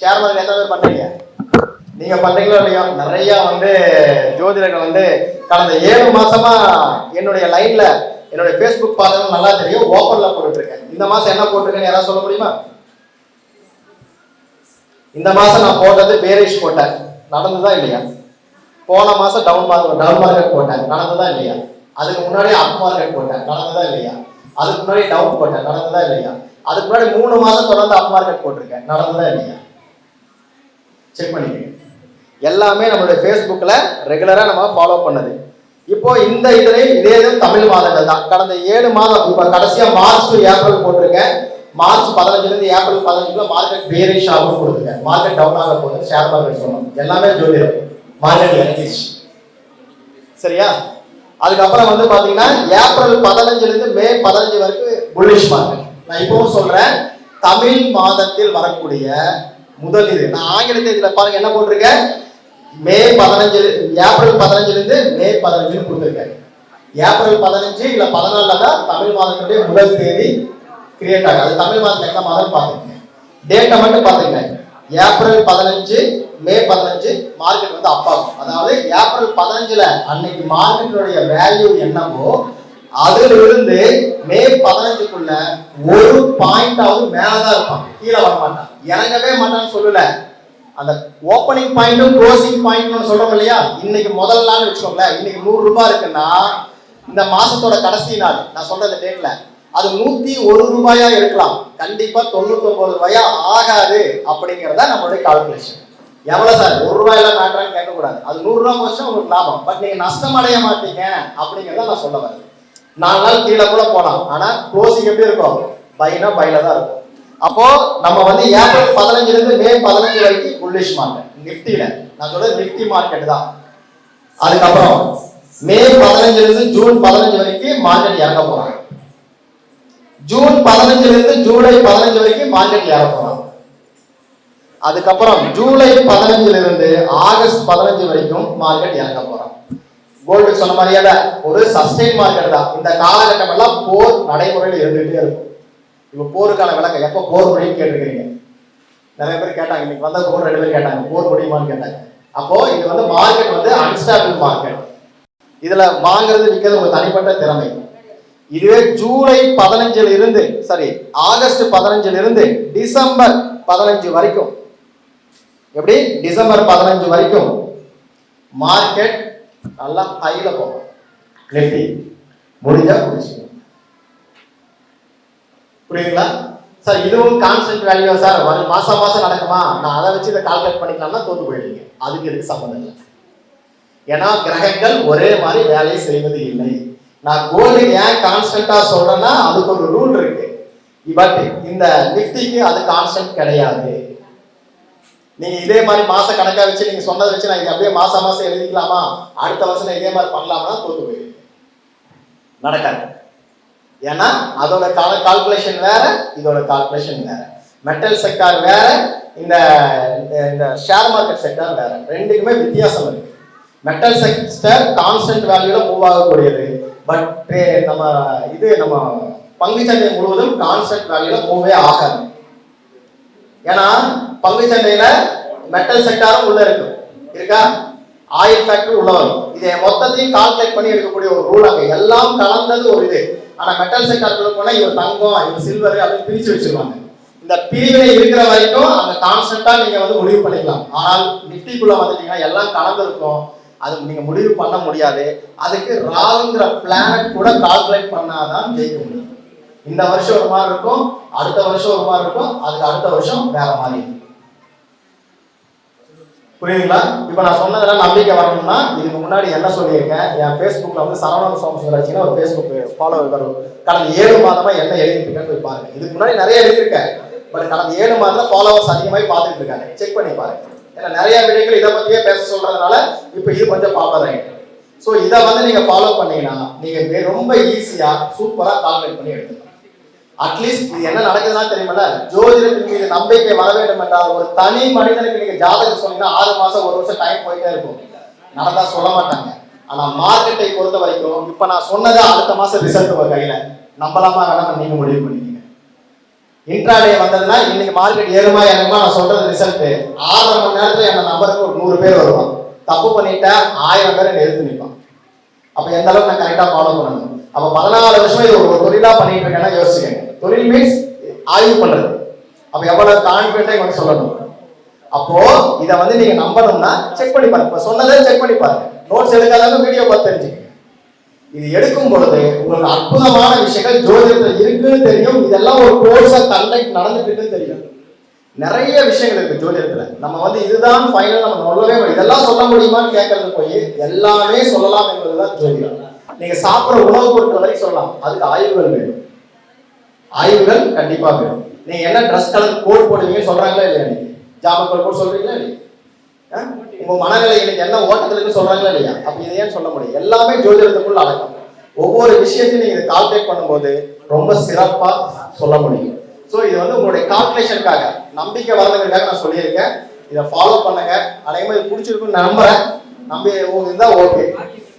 Share market எத்தனை பேர் பண்றீங்க? நீங்க பண்றீங்களோ இல்லையோ, நிறைய ஜோதிடர்கள் கடந்த 7 மாசமா என்னுடைய லைன்ல என்னுடைய ஃபேஸ்புக் பார்த்தவங்க நல்லா தெரியும், ஓப்பன்ல போட்டுட்டு இருக்கேன். இந்த மாசம் என்ன போட்டிருக்கேன்னு யாராவது சொல்ல முடியுமா? இந்த மாசம் நான் போட்டது பேரிஷ் போட்டேன், நடந்துதா இல்லையா? போன மாசம் டவுன் மார்க்கெட் போட்டேன், நடந்ததா இல்லையா? அதுக்கு முன்னாடி அப் மார்க்கெட் போட்டேன், நடந்ததா இல்லையா? அதுக்கு முன்னாடி டவுன் போட்டேன், நடந்ததா இல்லையா? அதுக்கு முன்னாடி 3 மாசம் தொடர்ந்து அப் மார்க்கெட் போட்டிருக்கேன், நடந்ததா இல்லையா? செக் பண்ணிக்கங்க. எல்லாமே நம்மளுடைய ஃபேஸ்புக்ல ரெகுலரா நம்ம ஃபாலோ பண்ணது. இப்போ இந்த இதே தமிழ் மாதங்கள் தான். கடந்த 7 மாதம், இப்போ கடைசியா மார்ச் டு ஏப்ரல் போட்டிருக்கேன். மார்ச் 15 இருந்து ஏப்ரல் 15 மார்க்கெட் பேரிஷ் ஆகும் கொடுத்துருக்கேன். மார்க்கெட் டவுன் ஆக போகுது, ஷேர் மார்க்கெட் சொன்னோம். எல்லாமே ஜோதிடம். மார்க்கெட் இறங்கிச்சு, சரியா? அதுக்கப்புறம் பாத்தீங்கன்னா ஏப்ரல் 15 இருந்து மே 15 வரைக்கும் புல்லிஷ் மார்க்கெட். நான் இப்பவும் சொல்றேன், தமிழ் மாதத்தில் வரக்கூடிய முதல் இது. நான் ஆங்கிலத்தை இதுல பாருங்க என்ன போட்டிருக்கேன், ஏப்ரல் 15 இருந்து மே 15 கொடுத்துருக்கேன். ஏப்ரல் 15 இல்ல 14 தான் தமிழ் மாதத்துடைய முதல் தேதி கிரியேட் ஆகும். அது தமிழ் மாதம் எந்த மாதம் பாத்துக்கங்க, டேட்டை மட்டும் பாத்துக்கங்க. ஏப்ரல் 15 மே 15 மார்க்கெட் அப்பாகும். அதாவது ஏப்ரல் 15ல அன்னைக்கு மார்க்கெட்டுடைய வேல்யூ என்னவோ அதுல இருந்து மே 15க்குள்ள ஒரு பாயிண்டாவது மேலதான் இருப்பான், கீழே வர மாட்டான், இறங்கவே மாட்டான்னு சொல்லல. அந்த ஓப்பனிங் பாயிண்ட்டும் க்ளோசிங் பாயிண்ட் சொல்றோம் இல்லையா? இன்னைக்கு முதல் நாள் வச்சுக்கோங்களேன், இன்னைக்கு 100 ரூபாய் இருக்குன்னா இந்த மாசத்தோட கடைசி நாள் நான் சொல்ற டேட்ல அது 101 ரூபாயா இருக்கலாம், கண்டிப்பா 99 ரூபாயா ஆகாது. அப்படிங்கிறத நம்மளுடைய கால்குலேஷன். எவ்வளவு சார் 1 ரூபாயில மேட்டரான்னு கேட்கக்கூடாது. அது 100 ரூபாய் வருஷம் உங்களுக்கு லாபம், பட் நீங்க நஷ்டம் அடைய மாட்டீங்க அப்படிங்கிறத நான் சொல்ல வரேன். 4 நாள் கீழே கூட போலாம், ஆனா க்ளோசிங் எப்படி இருக்கும், பைனா பைல தான் இருக்கும். அப்போ நம்ம ஏப்ரல் 15 இருந்து மே 15 வரைக்கும் புல்லிஷ் மார்க்கெட் நிப்டில. நான் சொல்றது நிப்டி மார்க்கெட் தான். அதுக்கப்புறம் மே 15 இருந்து ஜூன் 15 வரைக்கும் மார்க்கெட் இறங்க போறாங்க. ஜூன் 15 இருந்து ஜூலை 15 வரைக்கும் மார்க்கெட் இறங்க போறாங்க. அதுக்கப்புறம் ஜூலை 15 இருந்து ஆகஸ்ட் 15 வரைக்கும் மார்க்கெட் இறங்க போறாங்க. கோல்டு சொன்ன மாதிரியே ஒரு சஸ்டெயின் மார்க்கெட் தான். இந்த காலகட்டம் எல்லாம் போர் நடைமுறையில் இருந்துகிட்டே இருக்கும். இப்ப போருக்கான விளக்கம் எப்ப போர் முடியும் கேட்டிருக்கீங்க, நிறைய பேர் கேட்டாங்க. இன்னைக்கு வந்த கூட 2 பேர் கேட்டாங்க போர் முடியுமான்னு கேட்டாங்க. அப்போ இது மார்க்கெட் அன்ஸ்டாபிள் மார்க்கெட். இதுல வாங்குறது விற்கிறது ஒரு தனிப்பட்ட திறமை. இதுவே ஜூலை 15 இருந்து ஆகஸ்ட் 15 இருந்து டிசம்பர் 15 வரைக்கும், எப்படி டிசம்பர் 15 வரைக்கும் மார்க்கெட் நல்லா ஹைல போகும். நிஃப்டி முடிஞ்சா புரிஞ்சுக்கணும், புரியுதுங்களா சார்? இதுவும் கான்ஸ்டன்ட் வேல்யூ சார், மாசம் நடக்குமா, நான் அதை வச்சு இதை கால்குலேட் பண்ணிக்கலாம்னா தோத்து போயிடுவீங்க. அதுக்கு இதுக்கு சம்பந்தம் இல்லை. ஏன்னா கிரகங்கள் ஒரே மாதிரி வேலையை செய்வது இல்லை. நான் கோல்டு ஏன் கான்ஸ்டன்டா சொல்றேன்னா அதுக்கு ஒரு ரூல் இருக்கு. பட் இந்த நிஃப்டிக்கு அது கான்ஸ்டன்ட் கிடையாது. நீங்க இதே மாதிரி மாச கணக்கா வச்சு நீங்க சொன்னதை வச்சு நான் அப்படியே மாசம் எழுதிக்கலாமா, அடுத்த வருஷம் இதே மாதிரி பண்ணலாமா, தோத்து போயிடுவீங்க, நடக்காது. ஏன்னா அதோட கால்குலேஷன் வேற, இதோட கால்குலேஷன் வேற. மெட்டல் செக்டார் வேற, இந்த ஷேர் மார்க்கெட் செக்டார் வேற. ரெண்டுக்குமே வித்தியாசம் இருக்கு. மெட்டல் செக்டார் கான்ஸ்டன்ட் வேல்யூல மூவ் ஆகக்கூடியது. பட் நம்ம பங்குச்சந்தை முழுவதும் கான்ஸ்டன்ட் வேல்யூல மூவே ஆகாது. ஏன்னா பங்குச்சந்தையில மெட்டல் செக்டாரும் உள்ள இருக்கா, ஆயில் ஃபேக்டரி உள்ள வரும். இதை மொத்தத்தையும் கால்குலேட் பண்ணி எடுக்கக்கூடிய ஒரு ரூல் அங்க எல்லாம் கலந்தது ஒரு இது. ஆனா மெட்டல் செக்டாருக்குள்ள போனா இவர் தங்கம் இவர் சில்வர் அப்படின்னு பிரிச்சு வச்சிருவாங்க. இந்த பிரிவினை இருக்கிற வரைக்கும் அங்க கான்ஸ்டன்டா நீங்க முடிவு பண்ணிக்கலாம். ஆனால் நிஃப்டிக்குள்ள வந்துட்டீங்கன்னா எல்லாம் கலந்துருக்கும், அது நீங்க முடிவு பண்ண முடியாது. அதுக்கு ராகுங்கிற பிளானட் கூட கால்குலேட் பண்ணாதான் ஜெயிக்க முடியும். இந்த வருஷம் ஒரு மாதிரி இருக்கும், அடுத்த வருஷம் ஒரு மாதிரி இருக்கும், அதுக்கு அடுத்த வருஷம் வேற மாதிரி இருக்கும். புரியுதுங்களா? இப்ப நான் சொன்னதெல்லாம் நம்பிக்கை வரணும்னா இதுக்கு முன்னாடி என்ன சொல்லியிருக்கேன், என் ஃபேஸ்புக்ல சரவணன் சோமசுந்தராஜின்னு ஒரு ஃபேஸ்புக் ஃபாலோவர் வரும். கடந்த 7 மாதமா என்ன எழுதிருக்கேன்னு போய் பாருங்க. இதுக்கு முன்னாடி நிறைய எழுதியிருக்கேன், பட் கடந்த 7 மாதத்துல ஃபாலோவர்ஸ் அதிகமாகி பார்த்துட்டு இருக்காங்க. செக் பண்ணி பாருங்க. ஏன்னா நிறைய வீடியோக்கள் இதை பத்தியே பேச சொல்றதுனால இப்ப இது கொஞ்சம் பாப்புலர் ஆயிட்டு. ஸோ இதை நீங்க ஃபாலோ பண்ணீங்கன்னா நீங்க ரொம்ப ஈஸியா சூப்பரா கால்குலேட் பண்ணி எடுத்துக்கலாம். அட்லீஸ்ட் இது என்ன நடக்குதுன்னா தெரியுமில்ல, ஜோதிடத்தின் மீது நம்பிக்கை வர வேண்டும் என்றால் ஒரு தனி மனிதனுக்கு நீங்க ஜாதகம் சொன்னீங்கன்னா 6 மாசம் 1 வருஷம் டைம் போயிட்டே இருக்கும், நடந்தா சொல்ல மாட்டாங்க. ஆனா மார்க்கெட்டை பொறுத்த வரைக்கும் இப்ப நான் சொன்னதை அடுத்த மாசம் ரிசல்ட் உங்க கையில, நம்பலாமா வேணாம் நீங்க முடிவு பண்ணிக்கீங்க. இன்ட்ராடே வந்ததுன்னா இன்னைக்கு மார்க்கெட் ஏறுமா இறங்குமா நான் சொல்றது ரிசல்ட் 6 மணி நேரத்துல என் நம்பருக்கு ஒரு 100 பேர் வருவான். தப்பு பண்ணிட்டா 1000 பேர் என்ன எழுத்து நிற்பான். அப்ப எந்த அளவுக்கு நான் கரெக்டா ஃபாலோ பண்ணணும். அப்ப 14 வருஷமா இது ஒரு தொழிலா பண்ணிட்டு இருக்கேன்னா யோசிச்சுக்கங்க. தொழில் மீன்ஸ் ஆய்வு பண்றது. அப்ப எவ்வளவு கான்பிடண்டா இவங்க சொல்லணும். அப்போ இதை வந்து நீங்க நம்பணும்னா செக் பண்ணி பாருங்க. இப்ப சொன்னதை செக் பண்ணி பாருங்க. நோட்ஸ் எடுக்காதவங்க வீடியோ பார்த்து தெரிஞ்சுக்கங்க. இது எடுக்கும் பொழுது உங்களுக்கு அற்புதமான விஷயங்கள் ஜோதிடத்தில் இருக்குன்னு தெரியும். இதெல்லாம் ஒரு கோர்ஸா கண்டக்ட் நடந்துட்டு இருக்குன்னு தெரியும். நிறைய விஷயங்கள் இருக்கு ஜோதிடத்துல. நம்ம வந்து இதுதான் ஃபைனல் நம்ம சொல்லவே முடியும். இதெல்லாம் சொல்ல முடியுமான்னு கேட்கறது போய் எல்லாமே சொல்லலாம் என்பதுதான் ஜோதிடம். நீங்க சாப்பிட்ற உணவுப் பொருட்கள் வரைக்கும் சொல்லலாம். அதுக்கு ஆய்வுகள் வேணும். ஆய்வுகள் கண்டிப்பா வேணும். நீங்க என்ன ட்ரெஸ் கலர் கோட் போடுவீங்கன்னு சொல்றாங்களா இல்லையா? நீங்க ஜாம கோட் சொல்றீங்களா இல்லையா? உங்க மனநிலை இன்னைக்கு என்ன ஓட்டத்துல சொல்றாங்களா இல்லையா? அப்ப இதை ஏன் சொல்ல முடியும்? எல்லாமே ஜோதிடத்துக்குள்ள அடக்கம். ஒவ்வொரு விஷயத்தையும் நீங்க இதை கால்குலேட் பண்ணும்போது ரொம்ப சிறப்பா சொல்ல முடியும். ஸோ இது வந்து உங்களுடைய கால்குலேஷனுக்காக, நம்பிக்கை வரதுக்காக நான் சொல்லியிருக்கேன். இதை ஃபாலோ பண்ணுங்க. அதே மாதிரி பிடிச்சிருக்குன்னு நம்புறேன். நம்பி இருந்தா ஓகே.